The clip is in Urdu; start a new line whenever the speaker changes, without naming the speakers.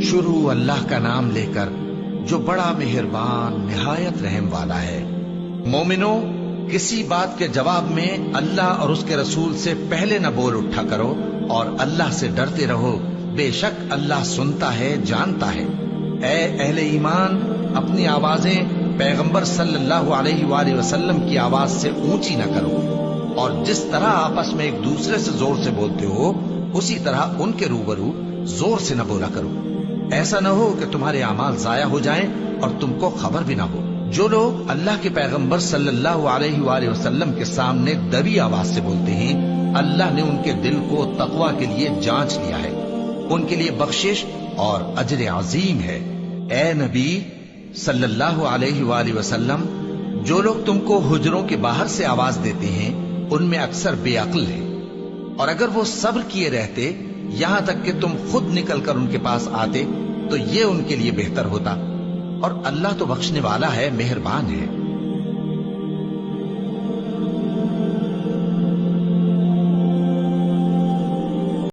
شروع اللہ کا نام لے کر جو بڑا مہربان نہایت رحم والا ہے۔ مومنو، کسی بات کے جواب میں اللہ اور اس کے رسول سے پہلے نہ بول اٹھا کرو اور اللہ سے ڈرتے رہو، بے شک اللہ سنتا ہے، جانتا ہے۔ اے اہل ایمان، اپنی آوازیں پیغمبر صلی اللہ علیہ وآلہ وسلم کی آواز سے اونچی نہ کرو، اور جس طرح آپس میں ایک دوسرے سے زور سے بولتے ہو اسی طرح ان کے روبرو زور سے نہ بولا کرو، ایسا نہ ہو کہ تمہارے اعمال ضائع ہو جائیں اور تم کو خبر بھی نہ ہو۔ جو لوگ اللہ کے پیغمبر صلی اللہ علیہ وآلہ وسلم کے سامنے دبی آواز سے بولتے ہیں، اللہ نے ان کے دل کو تقوی کے لیے جانچ لیا ہے، ان کے لیے بخشش اور اجر عظیم ہے۔ اے نبی صلی اللہ علیہ وآلہ وسلم، جو لوگ تم کو حجروں کے باہر سے آواز دیتے ہیں ان میں اکثر بے عقل ہیں، اور اگر وہ صبر کیے رہتے یہاں تک کہ تم خود نکل کر ان کے پاس آتے تو یہ ان کے لیے بہتر ہوتا، اور اللہ تو بخشنے والا ہے، مہربان ہے۔